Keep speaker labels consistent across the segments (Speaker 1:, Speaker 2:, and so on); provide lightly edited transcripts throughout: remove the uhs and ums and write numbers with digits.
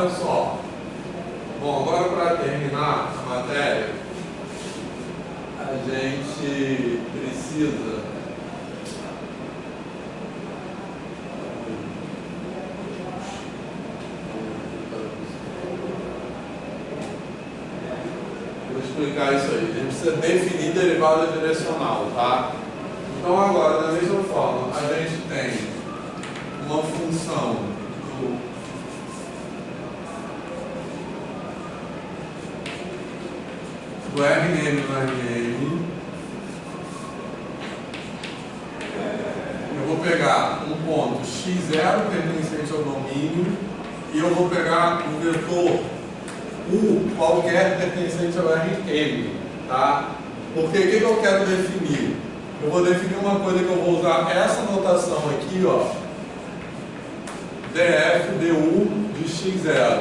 Speaker 1: olha só. Bom, agora para terminar a matéria, a gente precisa explicar isso aí. A gente precisa definir derivada direcional, tá? Então agora, da mesma forma, a gente tem uma função do Rn no Rn. Eu vou pegar um ponto x0 pertencente ao domínio e eu vou pegar um vetor U qualquer pertencente ao Rn, tá? Porque o que eu quero definir? Eu vou definir uma coisa que eu vou usar essa notação aqui, ó, df du de x0,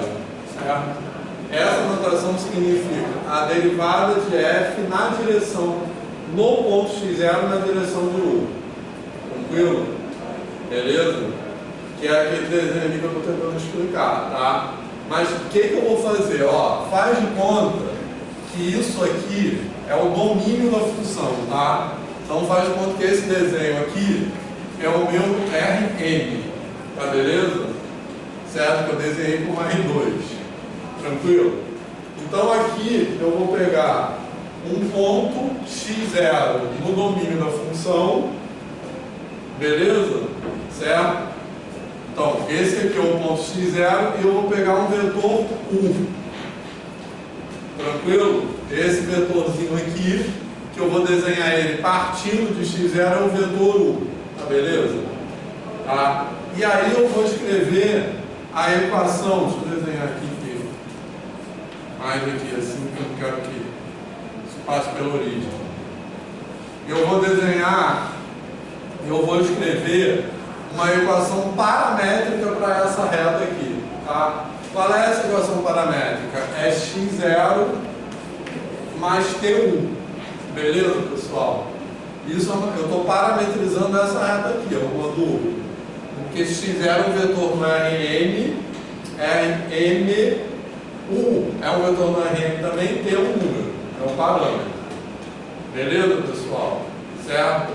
Speaker 1: certo? Essa notação significa a derivada de f na direção, no ponto x0 na direção de u. Tranquilo? Beleza? Que é aquele desenho ali que eu estou tentando explicar, tá? Mas o que eu vou fazer? Ó, faz de conta que isso aqui é o domínio da função, tá? Então faz de conta que esse desenho aqui é o meu Rn, tá beleza? Certo? Que eu desenhei com R2. Tranquilo? Então aqui eu vou pegar um ponto x0 no domínio da função, beleza? Certo? Então, esse aqui é o ponto x0 e eu vou pegar um vetor U. Tranquilo? Esse vetorzinho aqui, que eu vou desenhar ele partindo de x0, é o vetor U. Tá beleza? Tá? E aí eu vou escrever a equação. Deixa eu desenhar aqui mais aqui, assim, que eu não quero que isso passe pela origem. Eu vou desenhar, eu vou escrever uma equação paramétrica para essa reta aqui, tá? Qual é essa equação paramétrica? É x0 mais tu, beleza, pessoal? Isso eu estou parametrizando essa reta aqui, eu mando, porque x0 é um vetor no Rn, U é um vetor no Rn também, tem um número, é um parâmetro, beleza, pessoal? Certo?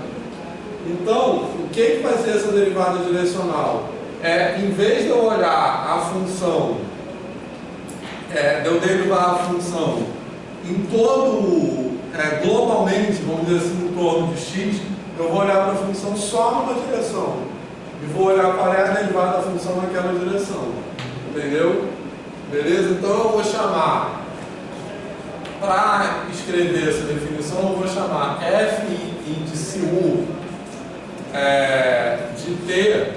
Speaker 1: Então, o que vai ser essa derivada direcional? Em vez de eu olhar a função, de eu derivar a função em todo, globalmente, vamos dizer assim, em torno de x, eu vou olhar para a função só numa direção. E vou olhar qual é a derivada da função naquela direção. Entendeu? Beleza? Então eu vou chamar, para escrever essa definição, eu vou chamar f índice U de t,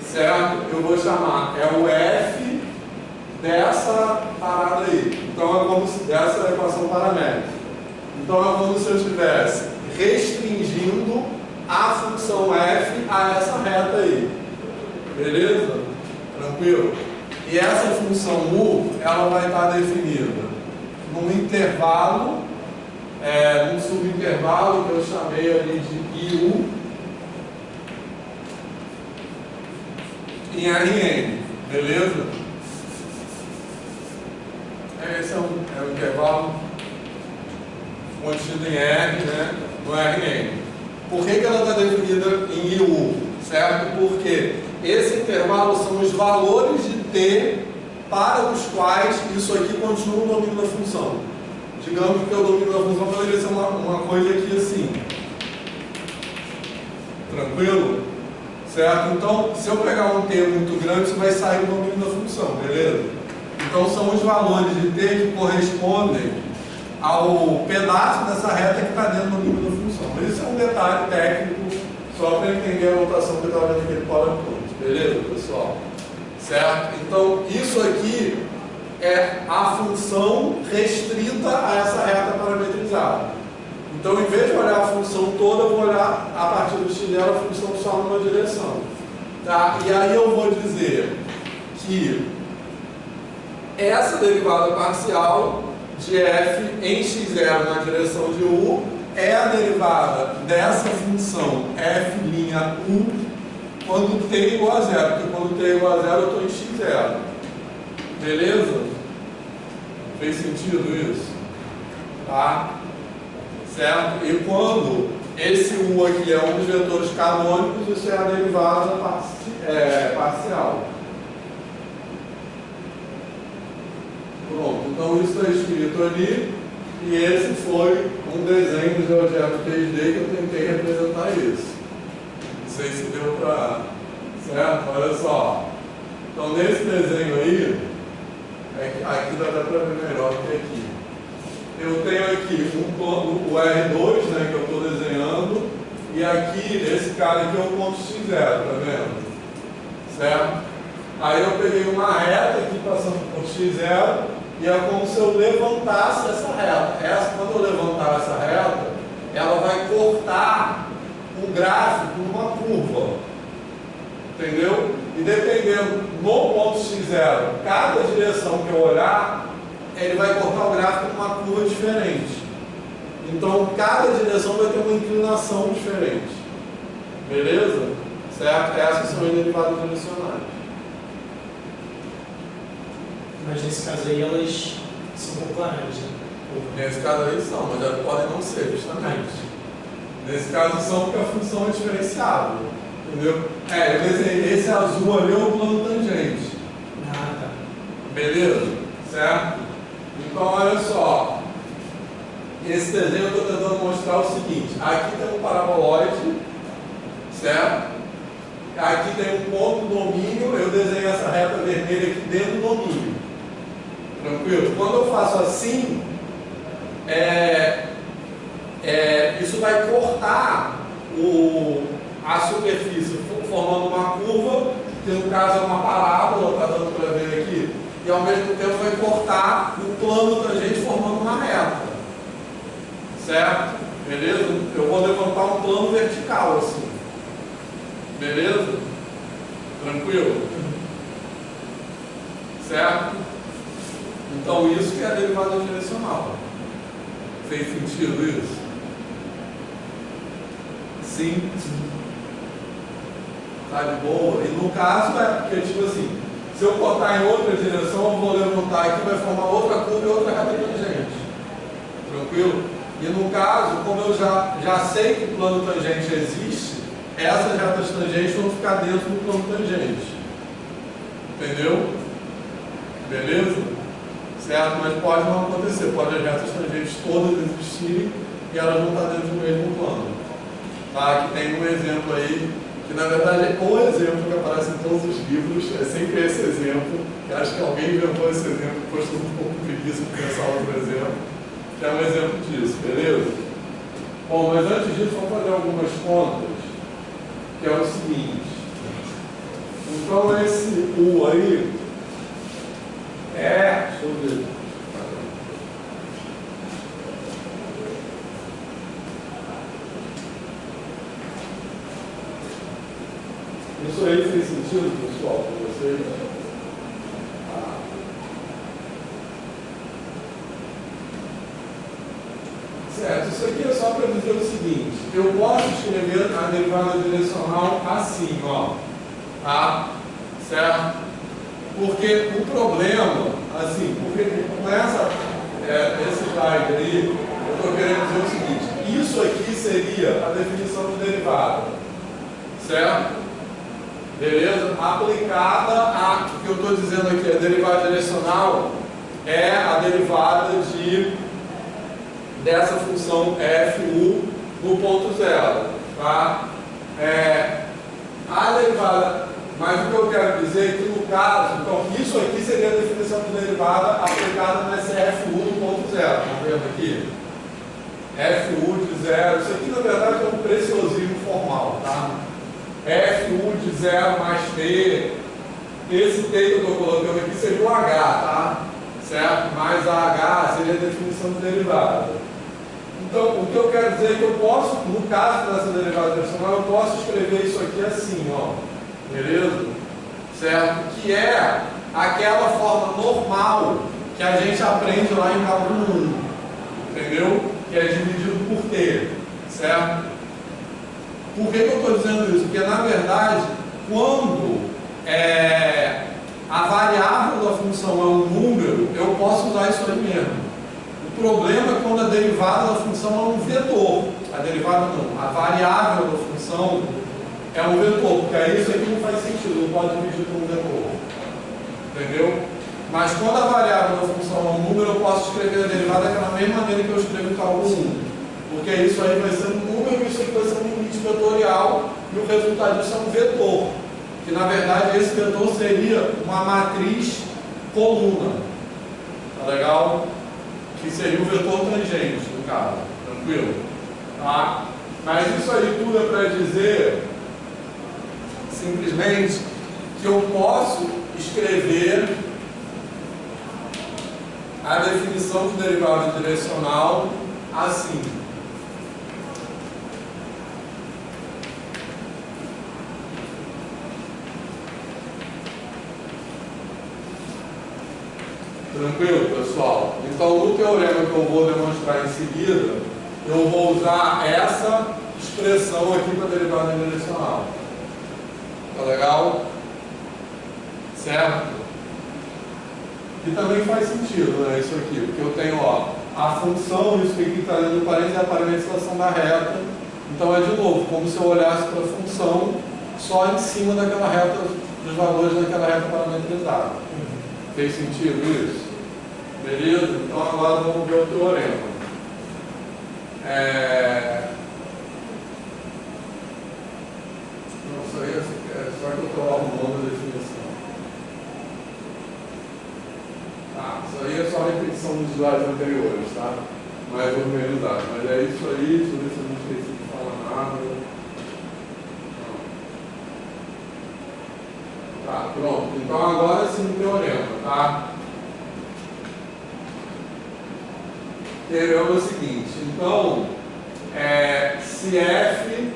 Speaker 1: certo? Eu vou chamar, o f dessa parada aí. Então é como se dessa equação paramétrica. Então é como se eu estivesse restringindo a função f a essa reta aí. Beleza? Tranquilo? E essa função u, ela vai estar definida num intervalo, num subintervalo que eu chamei ali de IU em Rn, beleza? Esse é um intervalo contido em R, né, no Rn. Por que ela está definida em IU? Certo? Porque esse intervalo são os valores de t para os quais isso aqui continua no domínio da função. Digamos que o domínio da função poderia ser uma coisa aqui assim. Tranquilo? Certo? Então, se eu pegar um t muito grande, isso vai sair do domínio da função, beleza? Então, são os valores de t que correspondem ao pedaço dessa reta que está dentro do domínio da função. Isso é um detalhe técnico, só para entender a notação que eu estava vendo aqui no PowerPoint. Beleza, pessoal? Certo? Então, isso aqui é a função restrita a essa reta parametrizada. Então, em vez de olhar a função toda, eu vou olhar a partir do x dela a função só numa direção. Tá? E aí eu vou dizer que essa derivada parcial de f em x0 na direção de u é a derivada dessa função f' u quando t é igual a zero, porque quando t é igual a zero eu estou em x0. Beleza? Fez sentido isso? Tá? Certo? E quando esse u aqui é um dos vetores canônicos, isso é a derivada parcial. Pronto, então isso está escrito ali, e esse foi um desenho de GeoGebra 3D que eu tentei representar isso. Não sei se deu para... Certo? Olha só. Então nesse desenho aí, aqui dá para ver melhor do que aqui. Eu tenho aqui o R2, né, que eu estou desenhando, e aqui, esse cara aqui é o ponto x0, tá vendo? Certo? Aí eu peguei uma reta aqui passando por x0, e é como se eu levantasse essa reta. Quando eu levantar essa reta, ela vai cortar o gráfico numa curva. Entendeu? E dependendo no ponto x0, cada direção que eu olhar, ele vai cortar o gráfico numa curva diferente. Então, cada direção vai ter uma inclinação diferente. Beleza? Certo? Essas são as derivadas direcionais.
Speaker 2: Mas nesse caso aí elas são populares, né?
Speaker 1: Nesse caso aí são, mas elas podem não ser, justamente. Nesse caso são porque a função é diferenciável. Entendeu? Eu desenhei esse azul ali é o plano tangente.
Speaker 2: Ah, tá.
Speaker 1: Beleza? Certo? Então, olha só. Esse desenho eu estou tentando mostrar o seguinte. Aqui tem um paraboloide, certo? Aqui tem um ponto domínio, eu desenho essa reta vermelha aqui dentro do domínio. Tranquilo? Quando eu faço assim, isso vai cortar a superfície formando uma curva, que no caso é uma parábola, está dando para ver aqui, e ao mesmo tempo vai cortar o plano tangente formando uma reta. Certo? Beleza? Eu vou levantar um plano vertical assim. Beleza? Tranquilo? Certo? Então isso que é a derivada direcional. Fez sentido isso? Sim? Tá de boa? E no caso é porque, tipo assim, se eu cortar em outra direção, eu vou levantar aqui, vai formar outra curva e outra reta tangente. Tranquilo? E no caso, como eu já sei que o plano tangente existe, essas retas tangentes vão ficar dentro do plano tangente. Entendeu? Beleza? Certo? Mas pode não acontecer. Pode as retas tangentes todas existirem e elas não estar dentro do mesmo plano. Tá? Aqui tem um exemplo aí, que na verdade é o exemplo que aparece em todos os livros, é sempre esse exemplo, que acho que alguém inventou esse exemplo, depois estou um pouco preguiça de pensar outro exemplo, que é um exemplo disso, beleza? Bom, mas antes disso, vamos fazer algumas contas, que é o seguinte. Então, esse U aí deixa eu ver. Isso aí fez sentido, pessoal, para vocês? Certo, isso aqui é só para dizer o seguinte: eu posso escrever a derivada direcional assim, ó. Tá? Certo? Porque o problema, assim, porque com esse slide aí, eu estou querendo dizer o seguinte: isso aqui seria a definição de derivada. Certo? Beleza? Aplicada a, o que eu estou dizendo aqui, a derivada direcional é a derivada dessa função fu no ponto zero. Tá? A derivada, mas o que eu quero dizer é que no caso, então isso aqui seria a definição de derivada aplicada nesse fu no ponto zero. Está vendo aqui? fu de zero, isso aqui na verdade é um preciosismo formal. Tá? fu de 0 mais t, esse t que eu estou colocando aqui seria o h, tá? Certo? Mais a h seria a definição de derivada. Então, o que eu quero dizer é que eu posso, no caso dessa derivada direcional, eu posso escrever isso aqui assim, ó. Beleza? Certo? Que é aquela forma normal que a gente aprende lá em cálculo 1. Entendeu? Que é dividido por t. Certo? Por que eu estou dizendo isso? Porque, na verdade, quando a variável da função é um número, eu posso usar isso aí mesmo. O problema é quando a derivada da função é um vetor. A derivada não, a variável da função é um vetor, porque aí isso aqui não faz sentido, não pode dividir por um vetor. Entendeu? Mas quando a variável da função é um número, eu posso escrever a derivada daquela mesma maneira que eu escrevo o cálculo 1. Porque isso aí vai ser um número, isso aqui vai ser um limite vetorial, e o resultado disso é um vetor. Que na verdade esse vetor seria uma matriz coluna. Tá legal? Que seria o vetor tangente, no caso. Tranquilo? Tá? Mas isso aí tudo é para dizer simplesmente que eu posso escrever a definição de derivada direcional assim. Tranquilo, pessoal? Então, no teorema que eu vou demonstrar em seguida, eu vou usar essa expressão aqui para derivada direcional. Tá legal? Certo? E também faz sentido, né, isso aqui, porque eu tenho, ó, a função, isso aqui está dentro do parênteses, é a parametrização da reta. Então é de novo, como se eu olhasse para a função só em cima daquela reta, dos valores daquela reta parametrizada. Fez sentido isso? Beleza? Então agora vamos ver o teorema. Não, isso aí é só que eu estou arrumando a definição. Isso aí é só a repetição dos slides anteriores, tá? Mais organizado. Mas é isso aí, deixa eu ver se eu não esqueci de falar nada. Tá, pronto. Então agora sim o teorema, tá? O teorema é o seguinte, então, se f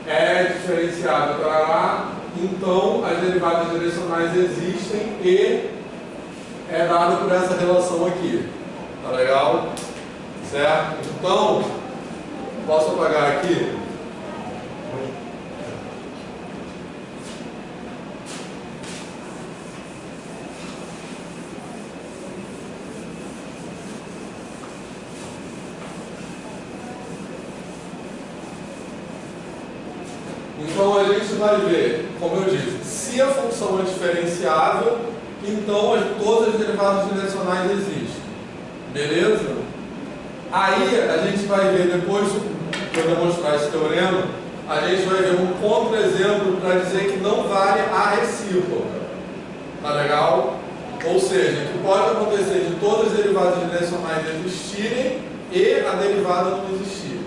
Speaker 1: é diferenciado para lá, então as derivadas direcionais existem e é dado por essa relação aqui. Tá legal? Certo? Então, posso apagar aqui? Então a gente vai ver, como eu disse, se a função é diferenciável, então todas as derivadas direcionais existem. Beleza? Aí a gente vai ver, depois que eu demonstrar esse teorema, a gente vai ver um contra-exemplo para dizer que não vale a recíproca. Tá legal? Ou seja, que pode acontecer de todas as derivadas direcionais existirem e a derivada não existir.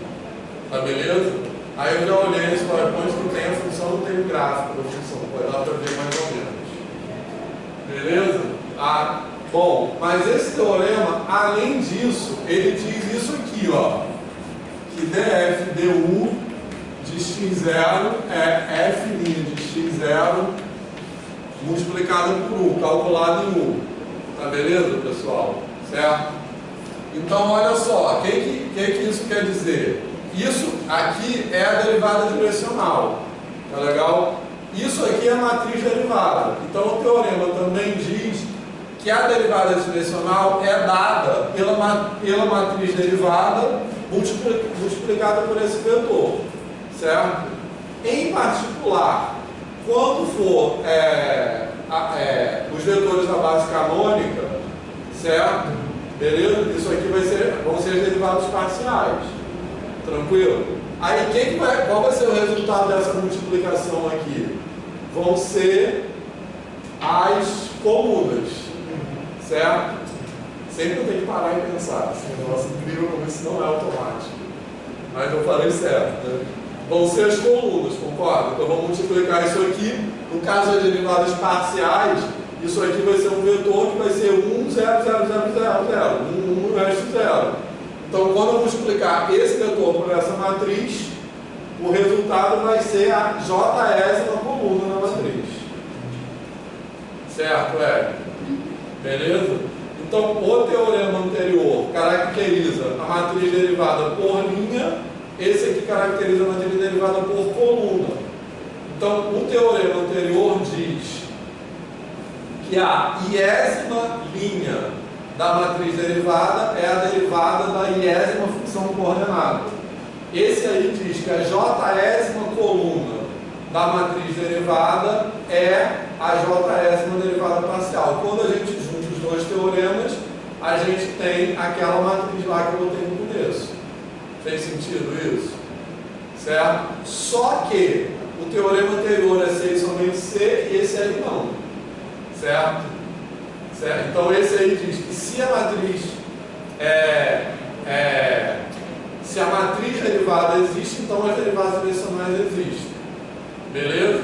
Speaker 1: Tá beleza? Aí eu já olhei nesse PowerPoint que tem a função, não tem o gráfico da função, pode dar para ver mais ou menos. Beleza? Bom, mas esse teorema, além disso, ele diz isso aqui, ó, que df du de x0 é f' de x0 multiplicado por 1, calculado em 1. Tá beleza, pessoal? Certo? Então, olha só, o que isso quer dizer? Isso aqui é a derivada direcional, tá legal? Isso aqui é a matriz derivada. Então o teorema também diz que a derivada direcional é dada pela matriz derivada multiplicada por esse vetor, certo? Em particular, quando for os vetores da base canônica, certo? Beleza? Isso aqui vão ser as derivadas parciais. Tranquilo? Aí qual vai ser o resultado dessa multiplicação aqui? Vão ser as colunas, certo? Sempre eu tenho que parar e pensar. Esse negócio incrível como isso não é automático. Mas eu falei certo, né? Vão ser as colunas, concorda? Então vamos multiplicar isso aqui. No caso das derivadas parciais, isso aqui vai ser um vetor que vai ser 1, 0, 0, 0, 0, 0. 1, 1, o resto 0. Então, quando eu multiplicar esse vetor por essa matriz, o resultado vai ser a JS na coluna na matriz. Certo, beleza? Então, o teorema anterior caracteriza a matriz derivada por linha, esse aqui caracteriza a matriz derivada por coluna. Então, o teorema anterior diz que a iésima linha da matriz derivada é a derivada da iésima função coordenada. Esse aí diz que a jésima coluna da matriz derivada é a jésima derivada parcial. Quando a gente junta os dois teoremas, a gente tem aquela matriz lá que eu botei no começo. Fez sentido isso? Certo? Só que o teorema anterior é C e somente C e esse aí não. Certo? Certo? Então esse aí diz que se a matriz se a matriz derivada existe, então as derivadas direcionais existem. Beleza?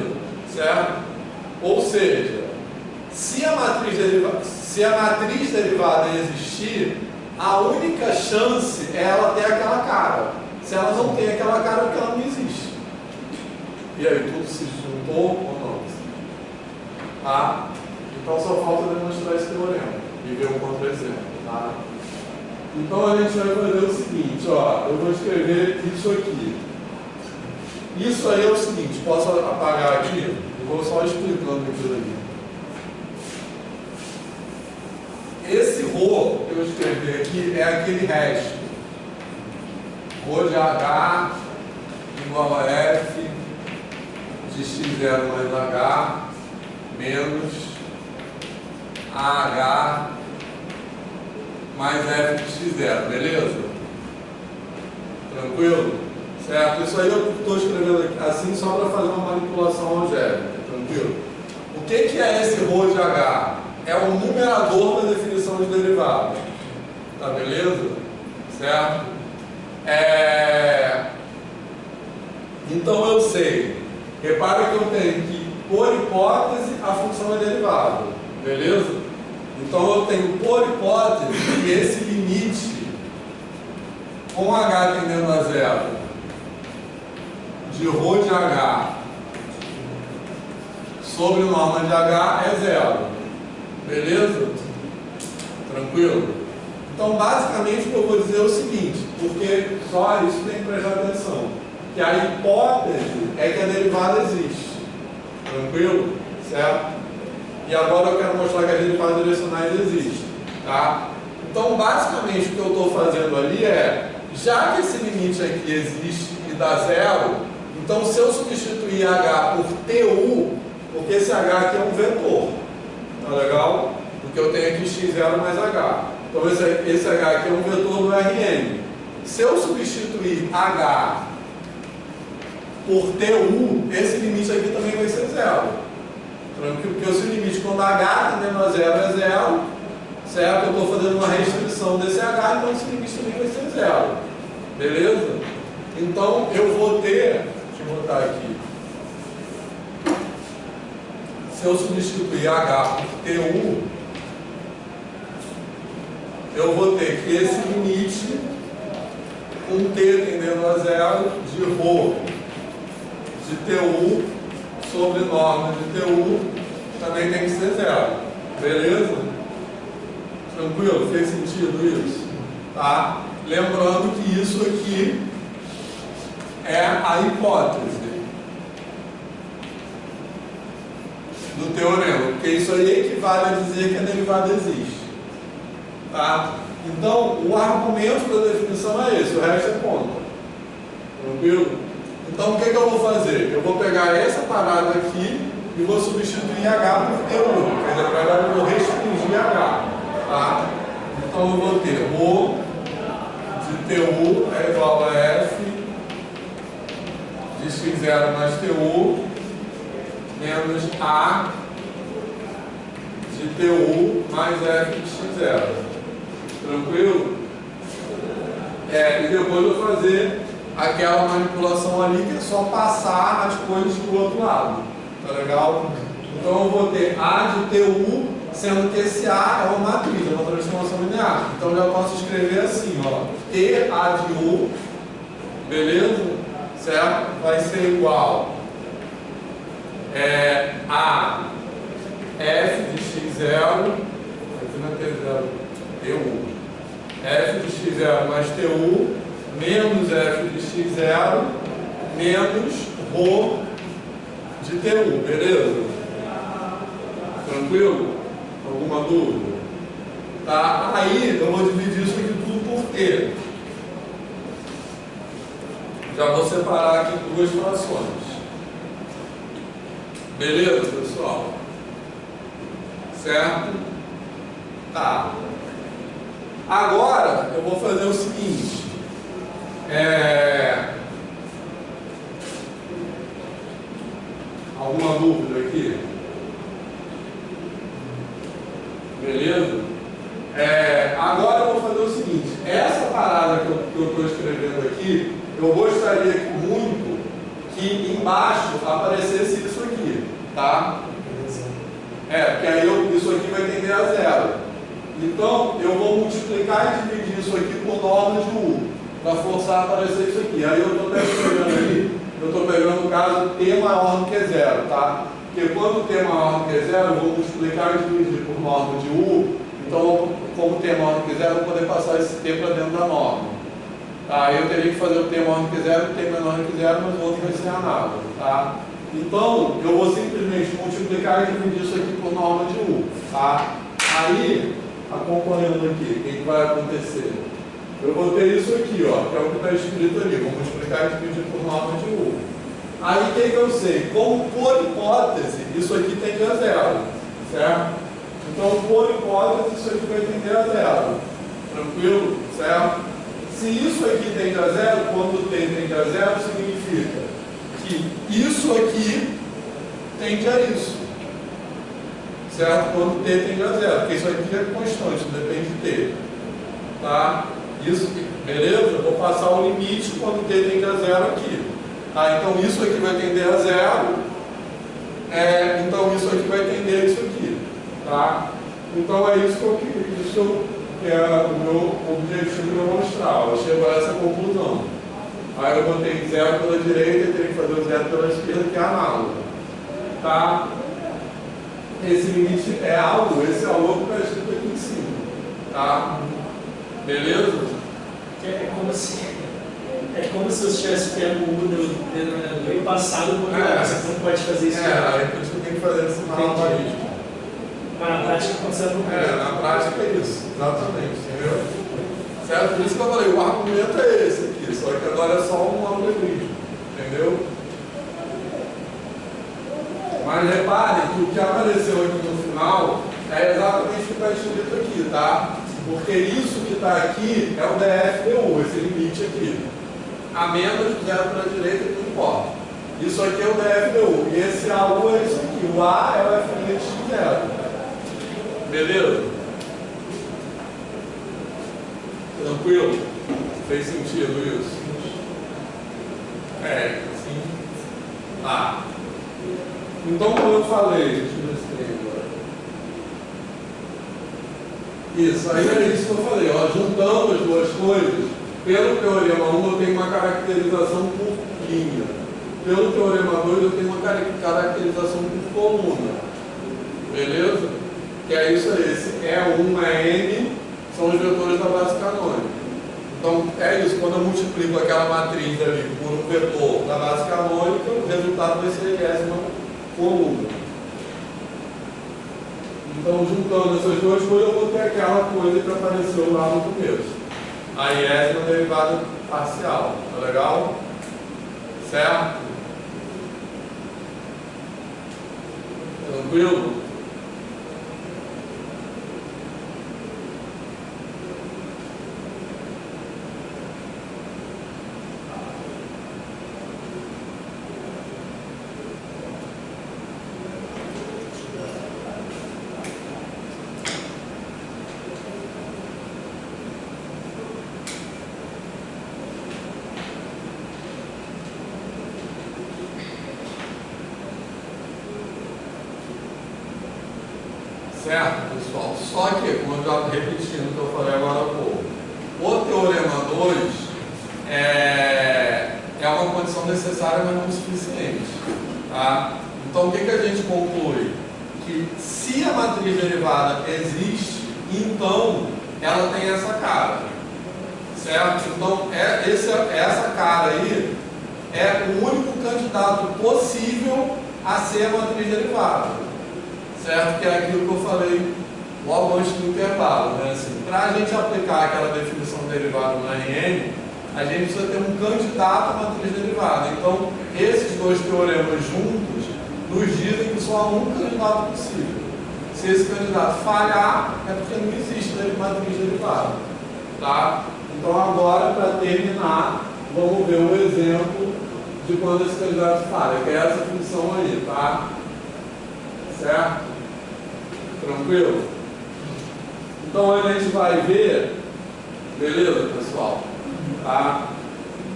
Speaker 1: Certo? Ou seja, se a matriz derivada existir, a única chance é ela ter aquela cara. Se ela não tem aquela cara, é porque ela não existe. E aí, tudo se juntou ou não? Tá? Então só falta demonstrar esse teorema e ver um contra-exemplo. Tá? Então a gente vai fazer o seguinte, ó, eu vou escrever isso aqui. Isso aí é o seguinte, posso apagar aqui? Eu vou só explicando aquilo ali. Esse ρ que eu escrevi aqui é aquele resto. ρ de H igual a F de x0 mais H menos AH mais F de x0, beleza? Tranquilo? Certo? Isso aí eu estou escrevendo aqui, assim só para fazer uma manipulação algébrica, tranquilo? O que é esse ρ de H? É o numerador da definição de derivada. Tá beleza? Certo? Então eu sei. Repara que eu tenho que, por hipótese, a função é derivada. Beleza? Então eu tenho, por hipótese, que esse limite com H tendendo a zero de ρ de H sobre norma de H é zero. Beleza? Tranquilo? Então, basicamente, o que eu vou dizer é o seguinte, porque só isso tem que prestar atenção, que a hipótese é que a derivada existe. Tranquilo? Certo? E agora eu quero mostrar que as derivadas direcionais existem. Tá? Então, basicamente, o que eu estou fazendo ali é, já que esse limite aqui existe e dá zero, então se eu substituir H por TU, porque esse H aqui é um vetor, tá legal? Porque eu tenho aqui x0 mais H. Então esse H aqui é um vetor do Rn. Se eu substituir H por TU, esse limite aqui também vai ser zero. Tranquilo? Porque esse limite, quando H tendendo a zero é zero, certo? Eu estou fazendo uma restrição desse H, então esse limite também vai ser zero. Beleza? Então eu vou ter, deixa eu botar aqui, se eu substituir H por TU, eu vou ter que esse limite com T tendendo a zero de ρ de TU sobre norma de TU também tem que ser zero. Beleza? Tranquilo? Fez sentido isso? Tá? Lembrando que isso aqui é a hipótese do teorema, porque isso aí equivale a dizer que a derivada existe. Tá? Então, o argumento da definição é esse, o resto é conta. Tranquilo? Então, o que eu vou fazer? Eu vou pegar essa parada aqui e vou substituir H por TU. Quer dizer, na verdade, eu vou restringir H. Tá? Então, eu vou ter ρ de TU é igual a F de x0 mais TU menos A de TU mais F de x0. Tranquilo? E depois eu vou fazer aquela manipulação ali que é só passar as coisas para o outro lado. Tá legal? Então eu vou ter A de TU, sendo que esse A é uma matriz, é uma transformação linear. Então eu já posso escrever assim, ó, TA de U, beleza? Certo? Vai ser igual a F de x0, aqui não é T0, TU. F de x0 mais TU menos F de x0 menos ρ de T1, beleza? Tranquilo? Alguma dúvida? Tá? Aí eu vou dividir isso aqui tudo por T. Já vou separar aqui em duas frações. Beleza, pessoal? Certo? Tá. Agora eu vou fazer o seguinte. Alguma dúvida aqui? Beleza? Agora eu vou fazer o seguinte. Essa parada que eu estou escrevendo aqui, eu gostaria muito que embaixo aparecesse isso aqui, tá? Porque aí isso aqui vai tender a zero. Então, eu vou multiplicar e dividir isso aqui por norma de U, para forçar a aparecer isso aqui. Aí eu estou pegando ali, eu estou pegando o caso T maior do que zero, tá? Porque quando T maior do que zero, eu vou multiplicar e dividir por norma de U. Então, como T maior do que zero, eu vou poder passar esse T para dentro da norma. Tá? Aí eu teria que fazer o T maior do que zero e o T menor do que zero, mas o outro vai ser análogo, tá? Então, eu vou simplesmente multiplicar e dividir isso aqui por norma de U, tá? Aí, acompanhando aqui, o que vai acontecer? Eu vou ter isso aqui, ó, que é o que está escrito ali. Vou multiplicar e dividir por norma de U. Aí, o que eu sei? Como por hipótese, isso aqui tende a zero, certo? Então, por hipótese, isso aqui vai tender a zero. Tranquilo? Certo? Se isso aqui tende a zero, quando T tende a zero, significa que isso aqui tende a isso. Certo? Quando T tende a zero. Porque isso aqui é constante, não depende de T. Tá? Isso, beleza? Eu vou passar o limite quando T tende a zero aqui. Tá? Então, isso aqui vai tender a zero. Então, isso aqui vai tender a isso aqui. Tá? Então, é isso que é o meu objetivo de mostrar. Eu chego a essa conclusão. Aí eu botei zero pela direita e teria que fazer o zero pela esquerda, que é análogo. Tá? Esse limite é algo, esse é o louco que está escrito aqui em cima. Tá? Beleza?
Speaker 2: É como se eu estivesse pego o U do denominador e passado por lá. Você não pode fazer isso.
Speaker 1: Aí por isso que eu tenho que fazer esse malabarismo.
Speaker 2: Mas na prática acontece no mesmo.
Speaker 1: Na prática é isso, exatamente, entendeu? Certo? Por isso que eu falei, o argumento é esse aqui, só que agora é só um algoritmo, entendeu? Mas reparem que o que apareceu aqui no final é exatamente o que está escrito aqui, tá? Porque isso que está aqui é o DFDU, esse limite aqui. A menos de zero para a direita, não importa. Isso aqui é o DFDU. E esse AU é isso aqui. O A é o F' de zero. Beleza? Tranquilo? Fez sentido isso? Sim. Tá. Então, como eu falei, deixa eu ver se tem agora. Isso, aí é isso que eu falei, ó, juntando as duas coisas, pelo teorema 1 eu tenho uma caracterização por linha, pelo teorema 2 eu tenho uma caracterização por coluna, beleza? Que é isso aí, esse E1 é N, são os vetores da base canônica. Então é isso, quando eu multiplico aquela matriz ali por um vetor da base canônica, o resultado vai ser a enésima coluna. Então, juntando essas duas coisas, eu vou ter aquela coisa que apareceu lá no começo. A iésima derivada parcial. Tá legal? Certo? Tranquilo? Certo, pessoal? Só que, como eu já repetindo o que eu falei agora há pouco, o teorema 2 é uma condição necessária, mas não suficiente. Tá? Então, o que a gente conclui? Que se a matriz derivada existe, então ela tem essa cara. Certo? Então, essa cara aí é o único candidato possível a ser a matriz derivada, certo? Que é aquilo que eu falei logo antes do intervalo, né? Assim, para a gente aplicar aquela definição de derivada no RN, a gente precisa ter um candidato à matriz derivada. Então, esses dois teoremas juntos nos dizem que só há um candidato possível. Se esse candidato falhar, é porque não existe matriz derivada. Tá? Então, agora, para terminar, vamos ver o exemplo de quando esse candidato falha, que é essa função aí, tá? Certo? Tranquilo? Então, a gente vai ver, beleza, pessoal? Tá?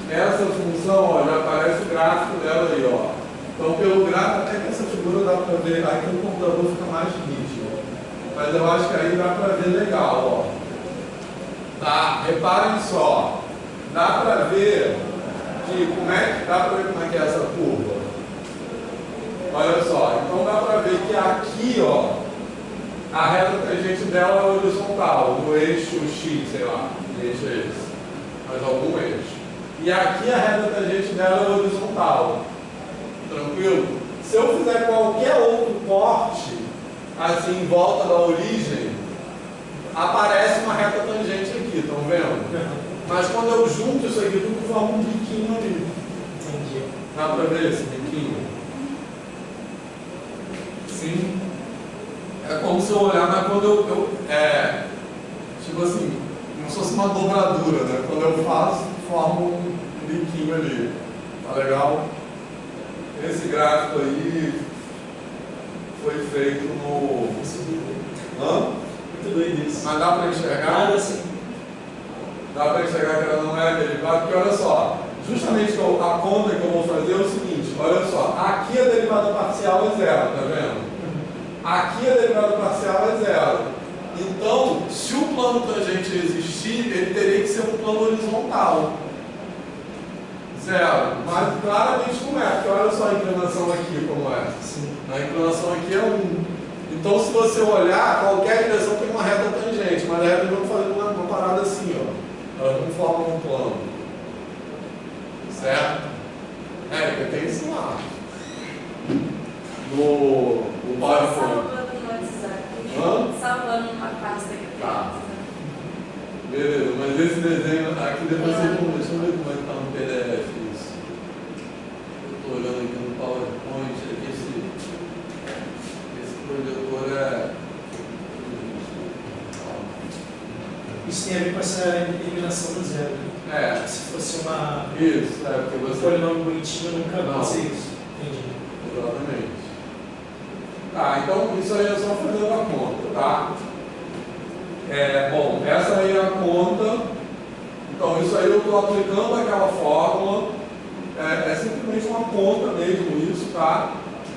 Speaker 1: Essa função, ó, já aparece o gráfico dela aí, ó. Então, pelo gráfico, até que essa figura dá para ver, aqui no computador fica mais nítido, mas eu acho que aí dá para ver legal, ó. Tá? Reparem só, dá para ver que dá para ver como é que é essa curva. Olha só, então dá para ver que aqui, ó, a reta tangente dela é horizontal, no eixo X, sei lá, que eixo é esse? Mas algum eixo. E aqui a reta tangente dela é horizontal. Tranquilo? Se eu fizer qualquer outro corte, assim, em volta da origem, aparece uma reta tangente aqui, estão vendo? Mas quando eu junto isso aqui, tudo forma um biquinho ali.
Speaker 2: Entendi.
Speaker 1: Dá para ver esse biquinho? Sim. É como se eu olhar, mas quando tipo assim, como se fosse uma dobradura, né? Quando eu faço, forma um biquinho ali. Tá legal? Esse gráfico aí foi feito no... Hã?
Speaker 2: Muito doido isso.
Speaker 1: Mas dá para enxergar?
Speaker 2: Nada assim.
Speaker 1: Dá para enxergar que ela não é derivada? Porque olha só, justamente a conta que eu vou fazer é o seguinte, olha só, aqui a derivada parcial é zero, tá vendo? Aqui a derivada parcial é zero. Então, se o plano tangente existir, ele teria que ser um plano horizontal. Zero. Mas claramente não é, porque olha só a inclinação aqui como é.
Speaker 2: Sim.
Speaker 1: A inclinação aqui é 1. Então, se você olhar, qualquer direção tem uma reta tangente, mas a reta vamos fazer uma parada assim, ó. Elas não formam um plano. Certo? Érica, tem esse lá. No PowerPoint.
Speaker 3: Salvando uma pasta aqui.
Speaker 1: Tá. Beleza, mas esse desenho aqui depois vocês vão. Deixa eu ver como é que tá no PDF isso. Eu tô olhando aqui no PowerPoint, aqui esse projetor é.
Speaker 2: Isso tem a ver com essa eliminação do zero.
Speaker 1: É.
Speaker 2: Se fosse uma.
Speaker 1: Isso, porque
Speaker 2: Um
Speaker 1: você.
Speaker 2: polinômio bonitinho, nunca
Speaker 1: Não.
Speaker 2: vai ser isso. Entendi.
Speaker 1: Exatamente. Tá, então isso aí é só fazendo a conta, tá? Bom, essa aí é a conta. Então isso aí eu estou aplicando aquela fórmula. É simplesmente uma conta mesmo isso, tá?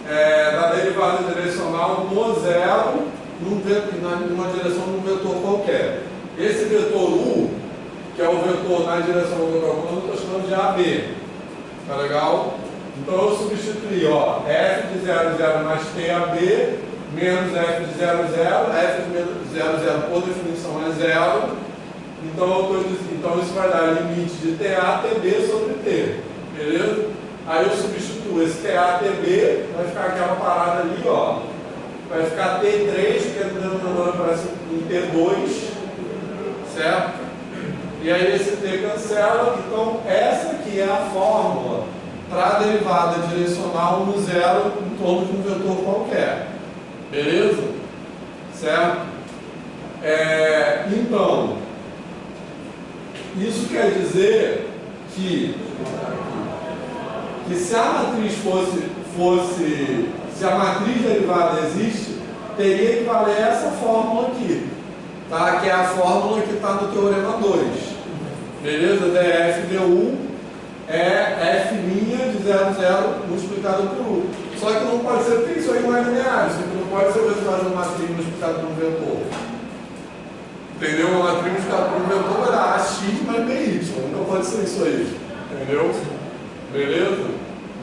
Speaker 1: Da derivada direcional no zero numa direção de um vetor qualquer. Esse vetor U, que é o vetor na direção do vetor quando eu estou chamando de AB. Tá legal? Então eu substituí, ó, f de 0, 0 mais TAB, menos f de 0, 0, f de 0, 0 por definição é zero. Então isso vai dar limite de TA, TB sobre T. Beleza? Aí eu substituo esse TA, TB, vai ficar aquela parada ali, ó. Vai ficar T3, que no denominador aparece em T2, certo? E aí esse T cancela, então essa aqui é a fórmula para a derivada direcional no zero em torno de um vetor qualquer. Beleza? Certo? Então, isso quer dizer que se a matriz se a matriz derivada existe, teria que valer essa fórmula aqui, tá? Que é a fórmula que está no teorema 2. Beleza? df du é f' de 0, 0 multiplicado por U. Só que não pode ser, porque isso aí não é linear, isso aqui não pode ser o resultado de uma matriz multiplicada por um vetor. Entendeu? Uma matriz multiplicada por um vetor vai dar AX mais BY, não pode ser isso aí. Entendeu? Beleza?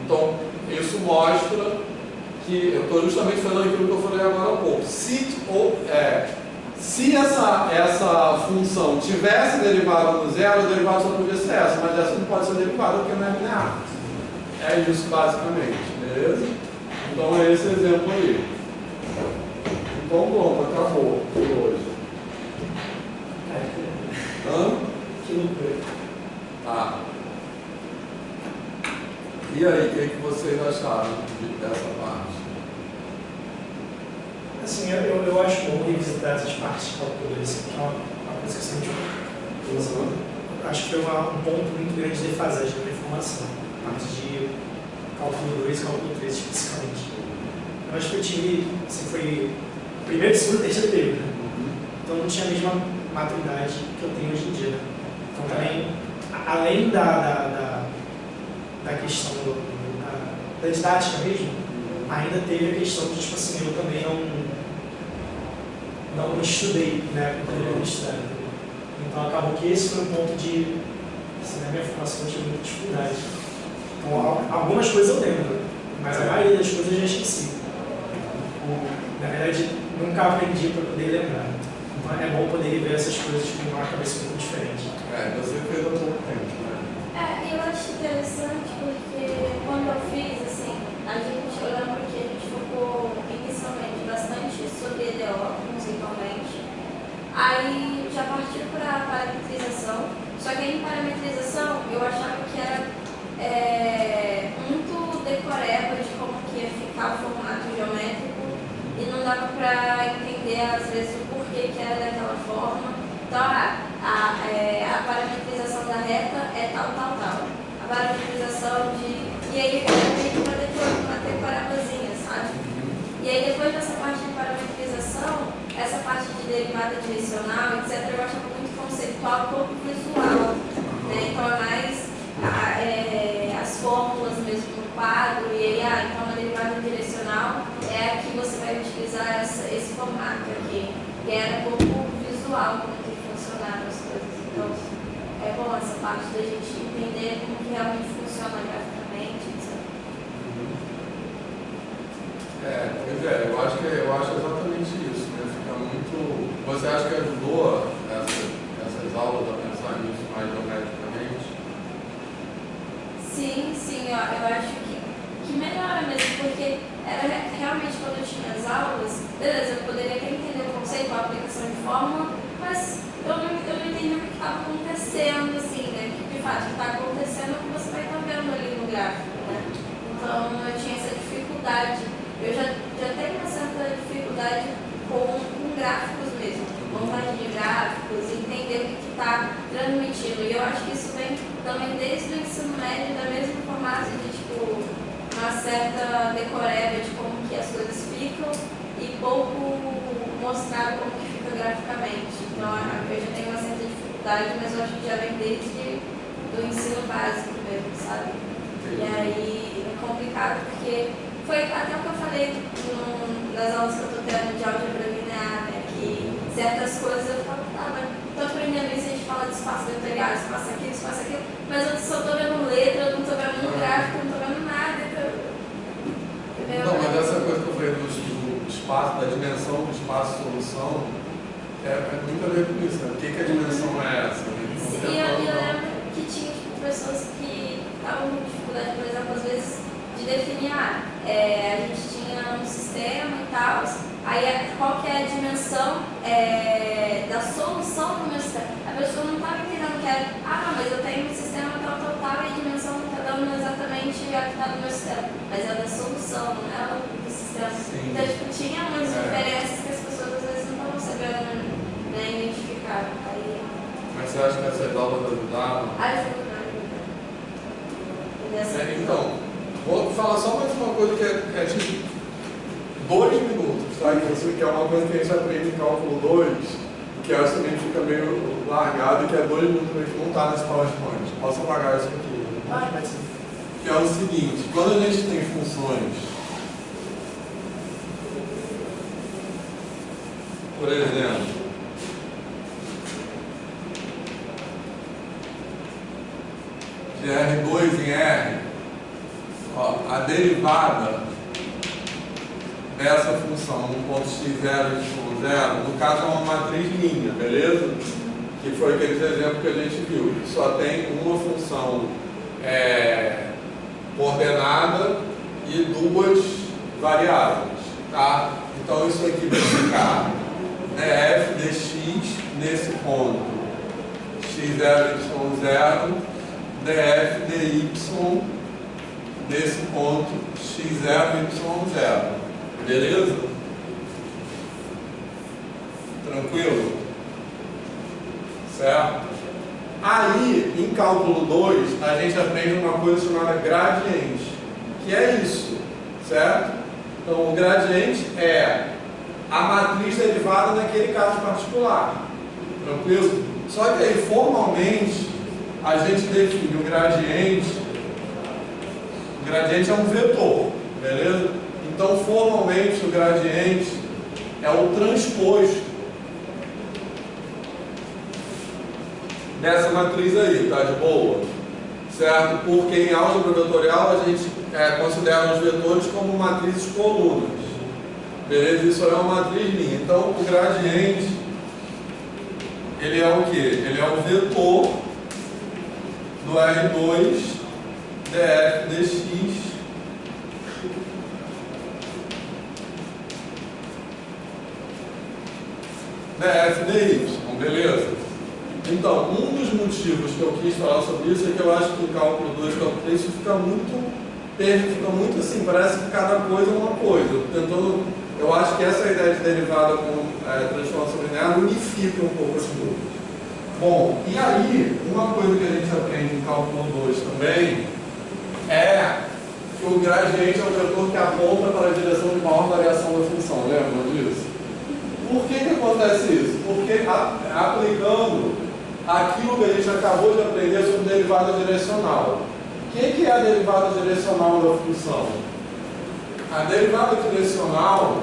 Speaker 1: Então, isso mostra que eu estou justamente fazendo aquilo que eu falei agora há pouco. Se essa função tivesse derivada no zero, a derivada só podia ser essa, mas essa não pode ser derivada porque não é linear. É isso basicamente, beleza? Então é esse exemplo aí. Então pronto, acabou por hoje. Hã?
Speaker 2: Que loucura.
Speaker 1: Tá. E aí, o que vocês acharam dessa parte?
Speaker 2: Assim, eu acho bom revisitar essas partes de cálculo 2, que é uma coisa que eu sempre uso. Acho que foi um ponto muito grande de defasagem da informação, a parte de cálculo 2 e cálculo 3 especificamente. Eu acho que eu tive, assim, foi primeiro, segundo, terceiro período, né? Então não tinha a mesma maturidade que eu tenho hoje em dia. Então também, além da questão da didática mesmo, ainda teve a questão de, tipo assim, eu também não estudei, né, como eu deveria estudar. Então acabou que esse foi um ponto de, assim, na minha formação eu tive muita dificuldade. Então algumas coisas eu lembro, mas a maioria das coisas eu já esqueci. Na verdade, nunca aprendi para poder lembrar. Então é bom poder rever essas coisas com uma cabeça um pouco diferente.
Speaker 1: Você fez há pouco tempo, né?
Speaker 3: Eu acho interessante porque quando eu fiz, assim, eu lembro que a gente focou inicialmente bastante sobre EDO, principalmente. Aí já partiu para a parametrização, só que aí em parametrização eu achava que era muito decoreba de como que ia ficar o formato geométrico e não dava para entender às vezes o porquê que era daquela forma. Então, a parametrização da reta é tal. A parametrização de... E aí eu tenho para decorabazinha, sabe? E aí depois dessa parte de parametrização, essa parte de derivada direcional, etc., eu acho muito conceitual, pouco visual, né? Então é mais as fórmulas mesmo no quadro, e aí, então a derivada direcional é a que você vai utilizar esse formato aqui. E era pouco visual como que funcionaram as coisas. Então é bom essa parte da gente entender como que realmente funciona graficamente, etc.
Speaker 1: Eu acho exatamente isso, né? Fica muito... Você acha que ajudou essas aulas a pensar nisso mais geometricamente?
Speaker 3: Sim, eu acho que melhora mesmo, porque era realmente quando eu tinha as aulas, beleza, eu poderia até entender o conceito, a aplicação de fórmula, mas eu não entendi o que estava acontecendo, assim, né? Que de fato o que está acontecendo é o que você vai estar vendo ali no gráfico, né? Então eu tinha essa dificuldade. Eu já tenho uma certa dificuldade com gráficos mesmo, montagem de gráficos, entender o que está transmitindo. E eu acho que isso vem também desde o ensino médio, da mesma formato de tipo uma certa decoreba de como que as coisas ficam e pouco mostrar como que fica graficamente. Então eu já tenho uma certa dificuldade, mas eu acho que já vem desde do ensino básico mesmo, sabe? E aí é complicado porque foi até o que eu falei nas aulas que eu estou tendo de álgebra linear, né? Que certas coisas eu falo, mas estou aprendendo isso, a gente fala de espaço vetorial, espaço aquilo, mas eu só estou vendo letra, eu não estou vendo um gráfico, eu não estou vendo nada.
Speaker 1: Não, mas essa coisa que eu falei do espaço, da dimensão do espaço-solução, muito a ver com isso, né? O que a dimensão é essa?
Speaker 3: Sim, eu lembro que tinha pessoas que estavam com dificuldade, por exemplo, às vezes, de definir, a gente tinha um sistema e tal, aí qual que é a dimensão da solução do meu sistema? A pessoa não estava entendendo que era, mas eu tenho um sistema tal, e a dimensão não está dando exatamente a que está no meu sistema, mas é da solução, não é do sistema.
Speaker 1: Sim.
Speaker 3: Então, tipo, tinha umas diferenças que as pessoas às vezes não estavam sabendo, né, identificar. Aí,
Speaker 1: mas você acha que essas aulas ajudaram?
Speaker 3: Ajuda.
Speaker 1: Então, vou falar só mais uma coisa que é tipo 2 minutos, tá? Que é uma coisa que a gente aprende em cálculo 2, que eu acho que também fica meio largado, que é 2 minutos que não está nesse PowerPoint. Posso apagar isso aqui? Que é o seguinte, quando a gente tem funções, por exemplo, de R2 em R, a derivada dessa função 1.x0 y 0, no caso é uma matriz linha, beleza? Que foi aquele exemplo que a gente viu. Só tem uma função coordenada e duas variáveis, tá? Então isso aqui vai ficar df dx nesse ponto x0, y0, df dy nesse ponto x0, y0. Beleza? Tranquilo? Certo? Aí, em cálculo 2, a gente aprende uma coisa chamada gradiente, que é isso, certo? Então, o gradiente é a matriz derivada naquele caso particular. Tranquilo? Só que aí, formalmente, a gente define o gradiente é um vetor, beleza? Então, formalmente, o gradiente é o transposto dessa matriz aí, tá de boa? Certo? Porque em álgebra vetorial a gente considera os vetores como matrizes colunas. Beleza? Isso é uma matriz linha. Então, o gradiente, ele é o quê? Ele é o vetor do R2 df dx df dy. Beleza? Então, um dos motivos que eu quis falar sobre isso é que eu acho que em cálculo 2, cálculo 3, isso fica muito assim, parece que cada coisa é uma coisa. Eu acho que essa ideia de derivada com transformação linear unifica um pouco as coisas. Bom, e aí, uma coisa que a gente aprende em cálculo 2 também é que o gradiente é o vetor que aponta para a direção de maior variação da função. Lembram disso? Por que acontece isso? Porque aplicando aquilo que a gente acabou de aprender sobre derivada direcional. O que é a derivada direcional da função? A derivada direcional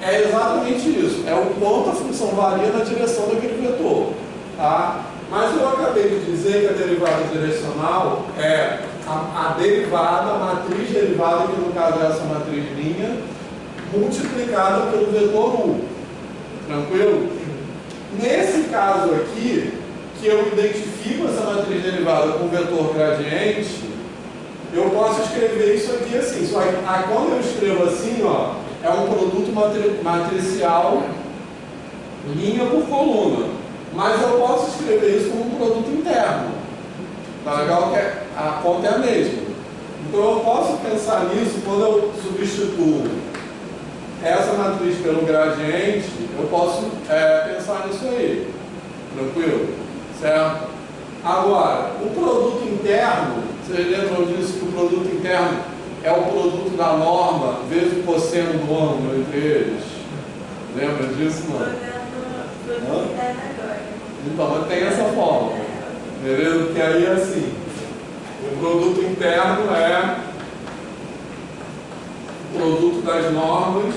Speaker 1: é exatamente isso. É o quanto a função varia na direção daquele vetor. Tá? Mas eu acabei de dizer que a derivada direcional é a derivada, a matriz derivada, que no caso é essa matriz linha, multiplicada pelo vetor U. Tranquilo? Nesse caso aqui, que eu identifico essa matriz derivada com vetor gradiente, eu posso escrever isso aqui assim. Só que quando eu escrevo assim, ó, é um produto matricial linha por coluna. Mas eu posso escrever isso como um produto interno. Tá legal? Que a conta é a mesma. Então eu posso pensar nisso quando eu substituo essa matriz pelo gradiente, eu posso pensar nisso aí. Tranquilo? Certo? Agora, o produto interno, vocês lembram disso, que o produto interno é o produto da norma vezes o cosseno do ângulo entre eles? Lembra disso, mano?
Speaker 3: Produto interno agora.
Speaker 1: Então, tem essa forma. Beleza? Porque aí é assim. O produto interno é o produto das normas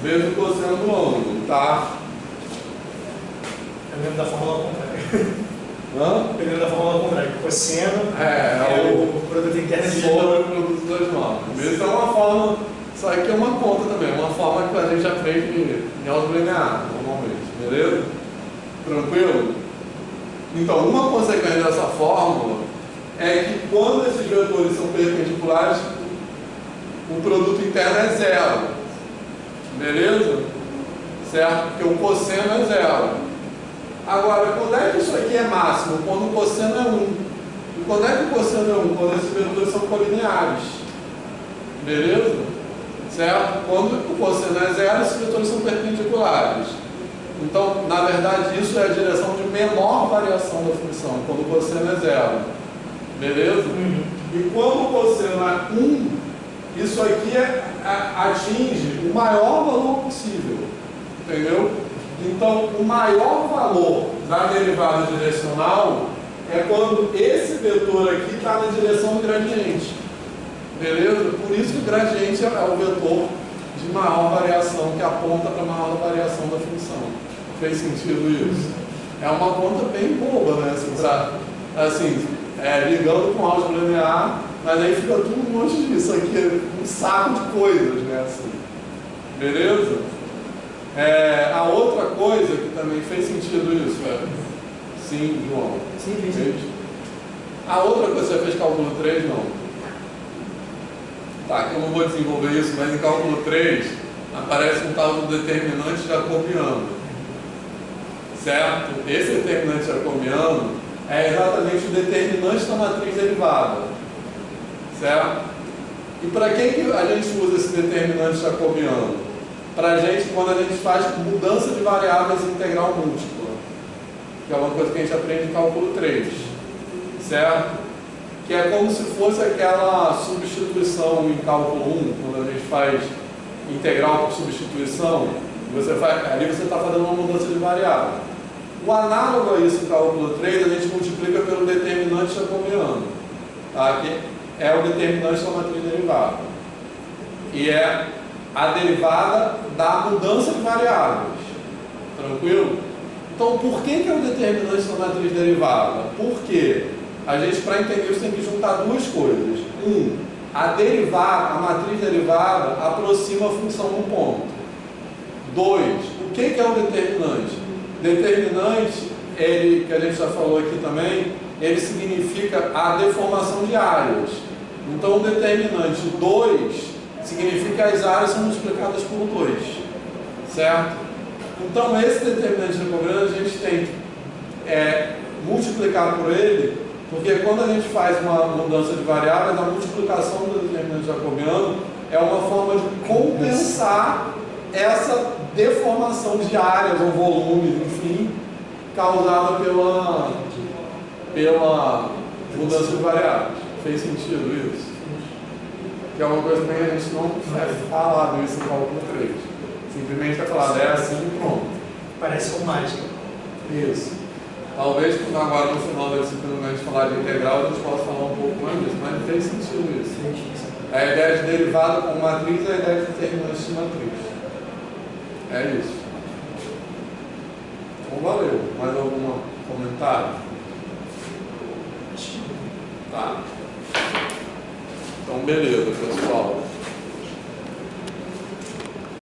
Speaker 1: vezes o cosseno do ângulo, tá?
Speaker 2: Dependendo da fórmula contrária.
Speaker 1: Hã?
Speaker 2: Dependendo da fórmula contrária. O cosseno
Speaker 1: É
Speaker 2: o produto interno de
Speaker 1: sobre o produto das normas. Isso é uma forma, isso aqui é uma conta também, uma forma que a gente aprende em álgebra linear, normalmente, beleza? Tranquilo? Então, uma consequência dessa fórmula é que quando esses vetores são perpendiculares, o produto interno é zero. Beleza? Certo? Porque o cosseno é zero. Agora, quando é que isso aqui é máximo? Quando o cosseno é 1. E quando é que o cosseno é 1? Quando esses vetores são colineares. Beleza? Certo? Quando o cosseno é zero, esses vetores são perpendiculares. Então, na verdade, isso é a direção de menor variação da função, quando o cosseno é zero. Beleza? E quando o cosseno é 1, isso aqui atinge o maior valor possível. Entendeu? Então, o maior valor da derivada direcional é quando esse vetor aqui está na direção do gradiente. Beleza? Por isso que o gradiente é o vetor de maior variação, que aponta para a maior variação da função. Fez sentido isso? É uma conta bem boba, né? Assim, ligando com álgebra linear, mas aí fica tudo um monte disso aqui, um saco de coisas, né? Assim. Beleza? A outra coisa que também fez sentido isso, Sim, João.
Speaker 2: Sim, fez.
Speaker 1: Fez? A outra coisa, você fez cálculo 3, não? Tá, que eu não vou desenvolver isso, mas em cálculo 3 aparece um tal do determinante jacobiano. Certo? Esse determinante jacobiano é exatamente o determinante da matriz derivada. Certo? E para que a gente usa esse determinante jacobiano? Para a gente, quando a gente faz mudança de variáveis em integral múltipla, que é uma coisa que a gente aprende em cálculo 3. Certo? Que é como se fosse aquela substituição em cálculo 1, quando a gente faz integral por substituição, ali você está fazendo uma mudança de variável. O análogo a isso em cálculo 3, a gente multiplica pelo determinante jacobiano, tá? Que é o determinante da matriz derivada. E é a derivada da mudança de variáveis. Tranquilo? Então, por que é o determinante da matriz derivada? Porque a gente, para entender isso, tem que juntar duas coisas. A matriz derivada aproxima a função no ponto. 2, o que é o determinante? Determinante, que a gente já falou aqui também, ele significa a deformação de áreas. Então, o determinante 2 significa que as áreas são multiplicadas por 2. Certo? Então, esse determinante jacobiano, a gente tem que multiplicar por ele, porque quando a gente faz uma mudança de variáveis, a multiplicação do determinante jacobiano é uma forma de compensar essa deformação de áreas ou volumes, enfim, causada pela mudança de variáveis. Fez sentido isso? Que é uma coisa que a gente não é falado isso em cálculo 3. Simplesmente é falado, é assim e pronto.
Speaker 2: Parece com mágica.
Speaker 1: Isso. Talvez agora no final da disciplina, quando a gente falar de integral, a gente possa falar um pouco mais disso, mas fez sentido isso. A ideia de derivada com matriz é a ideia de determinante de matriz. É isso. Então valeu. Mais algum comentário? Tá. Então beleza, pessoal.